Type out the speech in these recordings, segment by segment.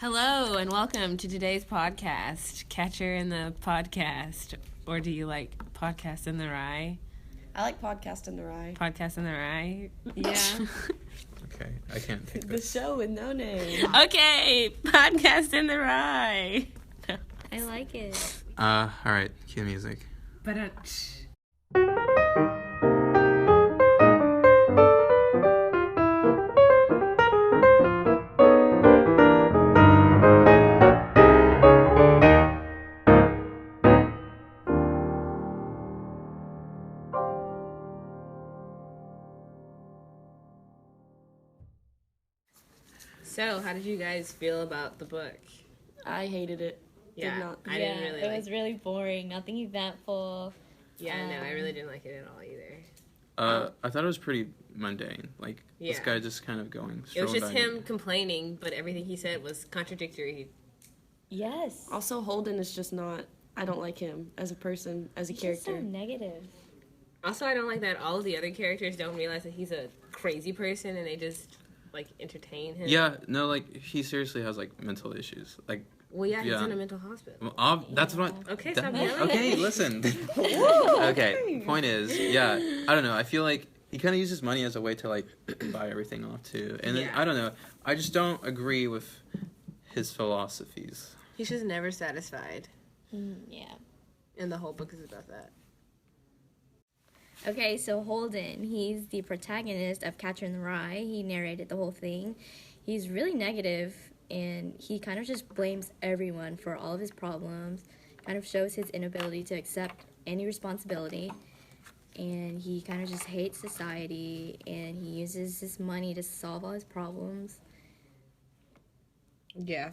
Hello and welcome to today's podcast, Catcher in the Podcast. Or do you like Podcast in the Rye? I like Podcast in the Rye. Podcast in the Rye? Yeah. Okay, I can't take this. The show with no name. Okay, Podcast in the Rye. I like it. Alright, cue music. But So, how did you guys feel about the book? I hated it. Yeah, I didn't really it like was really boring. Nothing eventful. Yeah, no, I really didn't like it at all either. I thought it was pretty mundane. Like, this guy just kind of going It was just by. him complaining, but everything he said was contradictory. Yes. Also, Holden is just not... I don't like him as a person, as a He's character. just so negative. Also, I don't like that all of the other characters don't realize that he's a crazy person and they just, like, entertain him. Yeah, no, like, he seriously has, like, mental issues. Like, Well, yeah, he's in a mental hospital. well, that's what... Okay, stop yelling. Okay, listen. Okay, point is, yeah, I don't know. I feel like he kind of uses money as a way to, like, buy everything off, too. And then, Yeah. I don't know. I just don't agree with his philosophies. He's just never satisfied. Yeah. And the whole book is about that. Okay, so Holden, he's the protagonist of Catcher in the Rye. He narrated the whole thing. He's really negative, and he kind of just blames everyone for all of his problems, kind of shows his inability to accept any responsibility, and he kind of just hates society, and he uses his money to solve all his problems. Yeah.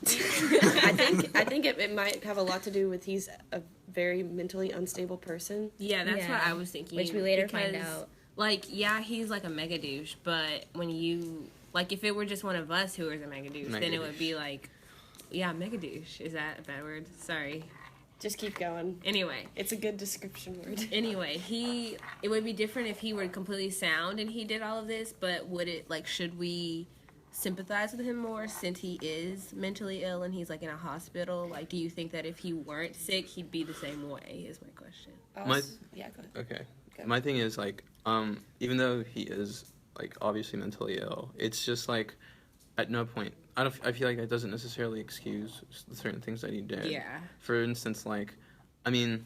I think it might have a lot to do with he's a very mentally unstable person. Yeah, that's Yeah. what I was thinking. Which we later find because, out. Like, yeah, he's like a mega douche, but when you... Like, if it were just one of us who was a mega douche, then it would be like... Yeah, mega douche. Is that a bad word? Sorry. Just keep going. Anyway. It's a good description word. Anyway, it would be different if he were completely sound and he did all of this, but would it, like, should we sympathize with him more since he is mentally ill and he's, like, in a hospital? Like, do you think that if he weren't sick, he'd be the same way, is my question. Yeah, go ahead. Okay. Go. My thing is, like, even though he is, like, obviously mentally ill, it's just, like, at no point, I feel like that doesn't necessarily excuse certain things that he did. Yeah. For instance, like, I mean,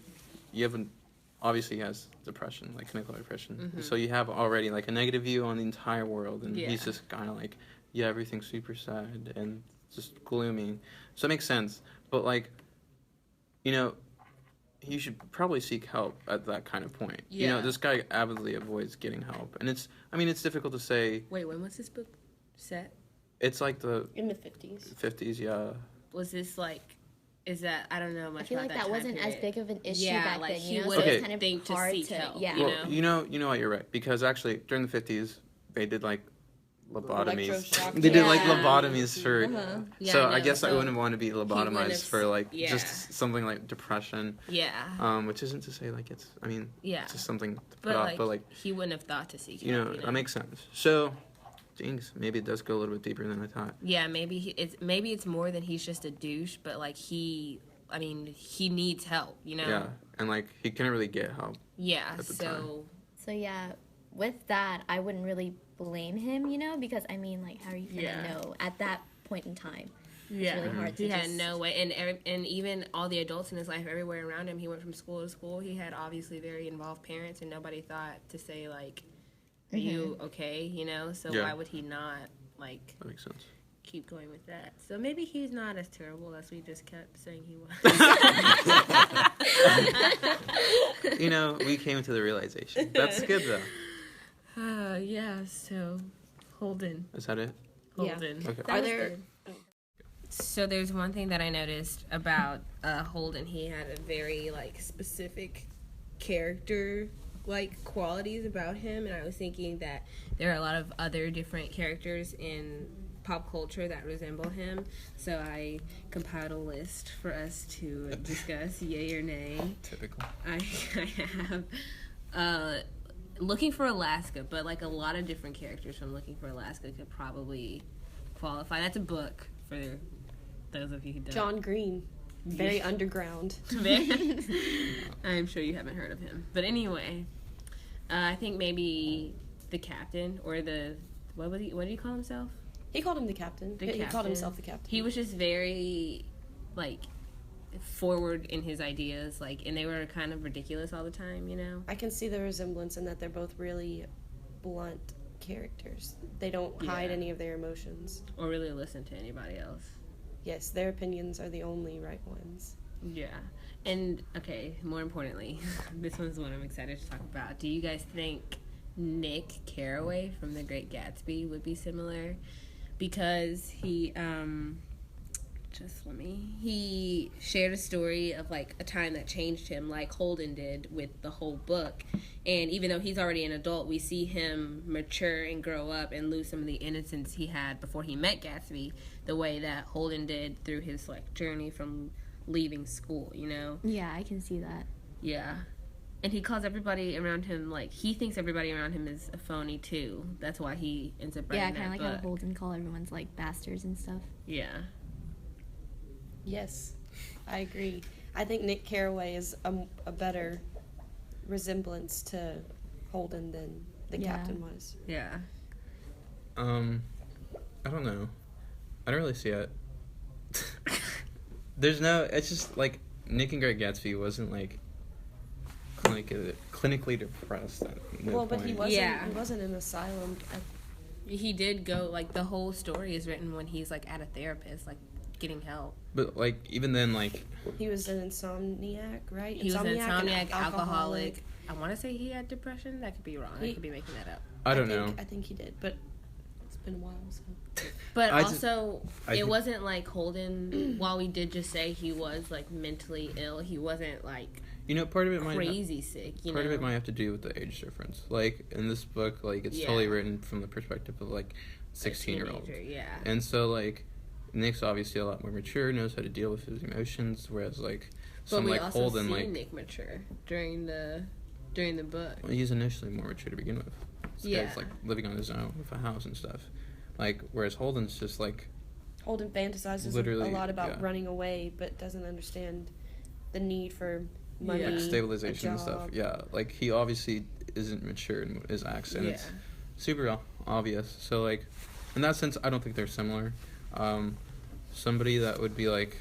obviously he has depression, like clinical depression. Mm-hmm. So you have already, like, a negative view on the entire world, and Yeah. he's just kind of like, yeah, everything's super sad and just gloomy. So it makes sense. But, like, you know, you should probably seek help at that kind of point. Yeah. You know, this guy avidly avoids getting help. And it's difficult to say. Wait, when was this book set? It's like the In the 50s. 50s, yeah. Was this like... Is that... I don't know much I feel about like that time wasn't as period. big of an issue Yeah, back like, then, he you know? So wouldn't it's kind of think to hard seek to... help, Yeah. you Well, know? you know what, you're right. Because actually, during the 50s, they did, like, lobotomies. Electroshock. They did, like, Yeah. lobotomies for... Yeah, so I I know, guess I so wouldn't want to be wouldn't lobotomized have- for, like, yeah. just something like depression. Yeah. Which isn't to say, like, it's... I mean, Yeah. it's just something to put But, off. like, But, like, he wouldn't have thought to seek you help, know, that makes sense. So, jinx, maybe it does go a little bit deeper than I thought. Yeah, maybe it's more than he's just a douche, but, like, he needs help, you know? Yeah, and, like, he couldn't really get help. Yeah, At the so... So, yeah, with that, I wouldn't really blame him, you know? Because, I mean, like, how are you going to Yeah. know at that point in time? Yeah, really hard to he had just- no way, and even all the adults in his life, everywhere around him, he went from school to school. He had obviously very involved parents, and nobody thought to say like, "Are you okay?" You know. So Yeah. why would he not like That makes sense. keep going with that? So maybe he's not as terrible as we just kept saying he was. You know, we came to the realization. That's good, though. Yeah. So Holden. Is that it? Yeah. Holden. Okay. Are there... So there's one thing that I noticed about Holden. He had a very like specific character like qualities about him, and I was thinking that there are a lot of other different characters in pop culture that resemble him. So I compiled a list for us to discuss, yay or nay. Typical. I have Looking for Alaska, but like a lot of different characters from Looking for Alaska could probably qualify. That's a book for those of you who don't. John Green. Very underground. I'm sure you haven't heard of him. But anyway, I think maybe the captain or what did he call himself? He called him the captain. He called himself the captain. He was just very, like, forward in his ideas, like, and they were kind of ridiculous all the time, you know? I can see the resemblance in that they're both really blunt characters. They don't hide any of their emotions. Or really listen to anybody else. Yes, their opinions are the only right ones. Yeah. And, okay, more importantly, this one's one I'm excited to talk about. Do you guys think Nick Carraway from The Great Gatsby would be similar? Because he shared a story of, like, a time that changed him, like Holden did with the whole book. And even though he's already an adult, we see him mature and grow up and lose some of the innocence he had before he met Gatsby, the way that Holden did through his, like, journey from leaving school, you know? Yeah, I can see that. Yeah. And he calls everybody around him, like, he thinks everybody around him is a phony, too. That's why he ends up writing that book. Yeah, kind of like how Holden call everyone's, like, bastards and stuff. Yeah. Yes, I agree. I think Nick Carraway is a better resemblance to Holden than the captain was. Yeah. I don't know. I don't really see it. It's just, like, Nick and Great Gatsby wasn't, like, clinically depressed at no point. But he wasn't in an asylum. He did go, like, the whole story is written when he's, like, at a therapist, like, getting help. But, like, even then, like... He was an insomniac, right? He was an insomniac, alcoholic. I want to say he had depression. That could be wrong. I could be making that up. I don't know. I think he did, but it's been a while, so... But it wasn't like Holden, while we did just say he was, like, mentally ill, he wasn't, like... You know, part of it crazy sick. Part of it might have to do with the age difference. Like, in this book, like, it's totally written from the perspective of, like, 16-year-old. Yeah. And so, like, Nick's obviously a lot more mature, knows how to deal with his emotions, whereas, like, Holden, like... Nick mature during the book. Well, he's initially more mature to begin with. This guy's, like, living on his own with a house and stuff. Like, whereas Holden's just, like... Holden fantasizes a lot about running away, but doesn't understand the need for... money, like stabilization and stuff. Yeah, like he obviously isn't mature in his acts, and it's super obvious. So like, in that sense, I don't think they're similar. Somebody that would be like,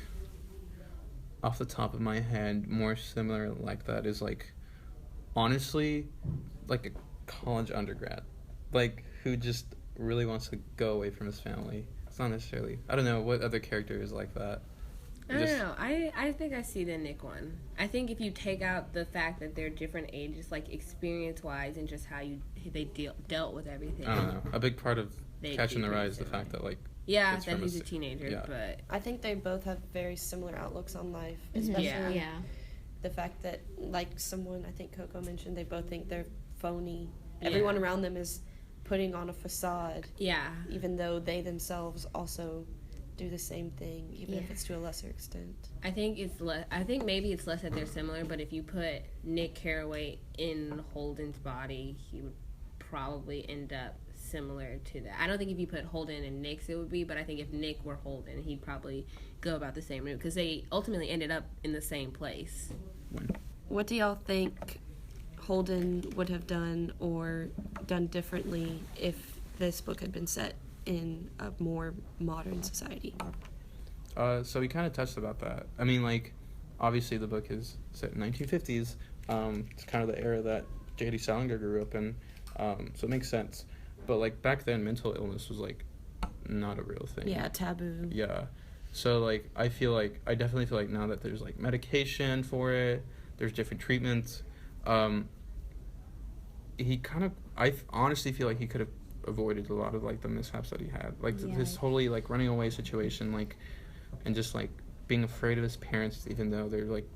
off the top of my head, more similar like that is like, honestly, like a college undergrad, like who just really wants to go away from his family. It's not necessarily. I don't know what other character is like that. I don't know. I think I see the Nick one. I think if you take out the fact that they're different ages, like experience-wise, and just how they dealt with everything. I don't know. A big part of Catching the Rye is the fact that, like... Yeah, that he's a teenager, but... I think they both have very similar outlooks on life, especially the fact that, like someone, I think Coco mentioned, they both think they're phony. Yeah. Everyone around them is putting on a facade. Yeah. Even though they themselves also... do the same thing, even if it's to a lesser extent. I think maybe it's less that they're similar, but if you put Nick Carraway in Holden's body, he would probably end up similar to that. I don't think if you put Holden in Nick's, it would be, but I think if Nick were Holden, he'd probably go about the same route, because they ultimately ended up in the same place. What do y'all think Holden would have done or done differently if this book had been set in a more modern society? So we kind of touched about that. I mean, like, obviously the book is set in 1950s. It's kind of the era that J.D. Salinger grew up in, so it makes sense. But, like, back then, mental illness was, like, not a real thing. Yeah, taboo. Yeah. So, like, I definitely feel like now that there's, like, medication for it, there's different treatments, I honestly feel like he could have avoided a lot of like the mishaps that he had, like this totally like running away situation, like, and just like being afraid of his parents even though they're like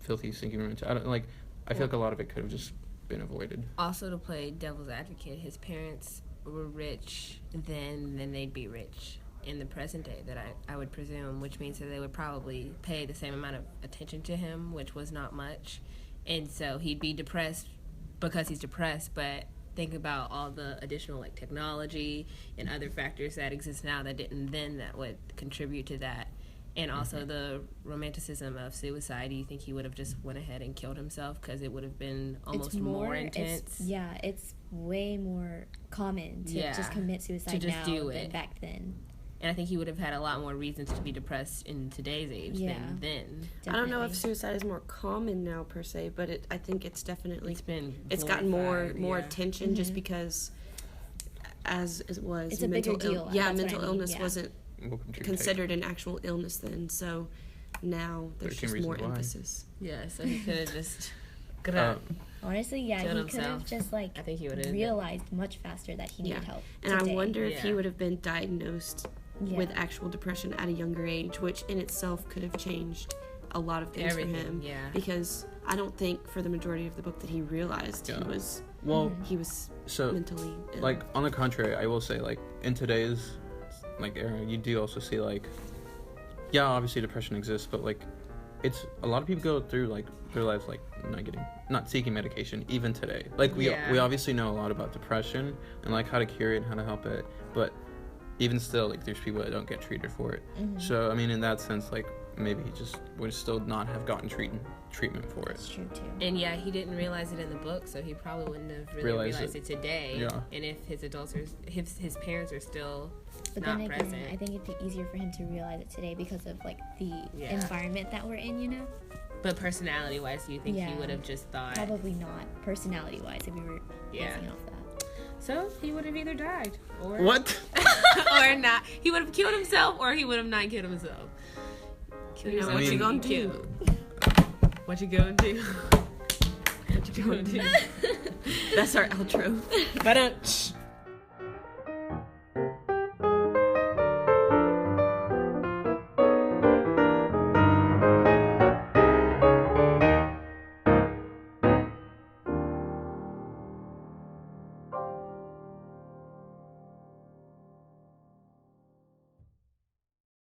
filthy, sinking rich. I feel like a lot of it could have just been avoided. Also, to play devil's advocate, his parents were rich then they'd be rich in the present day, that I would presume, which means that they would probably pay the same amount of attention to him, which was not much, and so he'd be depressed because he's depressed, but think about all the additional like technology and other factors that exist now that didn't then, that would contribute to that. And also the romanticism of suicide. Do you think he would have just went ahead and killed himself because it would have been almost more intense? It's way more common to just commit suicide now than back then. And I think he would have had a lot more reasons to be depressed in today's age than then. Definitely. I don't know if suicide is more common now per se, but I think it's definitely it's gotten more attention just because as it was it's a bigger deal. Mental illness wasn't considered an actual illness then, so now there's just more emphasis. Yeah, so he could have just honestly, he could have just I think he realized much faster that he needed help. And today. I wonder if he would have been diagnosed with actual depression at a younger age, which in itself could have changed a lot of things for him. Yeah. Because I don't think for the majority of the book that he realized he was mentally ill. Like, on the contrary, I will say, like, in today's era, you do also see obviously depression exists, but it's a lot of people go through their lives not seeking medication even today. We obviously know a lot about depression and how to cure it and how to help it, but even still there's people that don't get treated for it. So I mean, in that sense, maybe he just would still not have gotten treatment for it. That's true too. And he didn't realize it in the book, so he probably wouldn't have really realized it today. Yeah. And if his parents are still not present. I think it'd be easier for him to realize it today because of the environment that we're in, But personality-wise, do you think he would have just thought? Probably not. Personality-wise, if we were basing off that. So he would have either died or what? or not. He would have killed himself, or he would have not killed himself. What you gonna do? What you gonna do? What you gonna do? That's our outro. But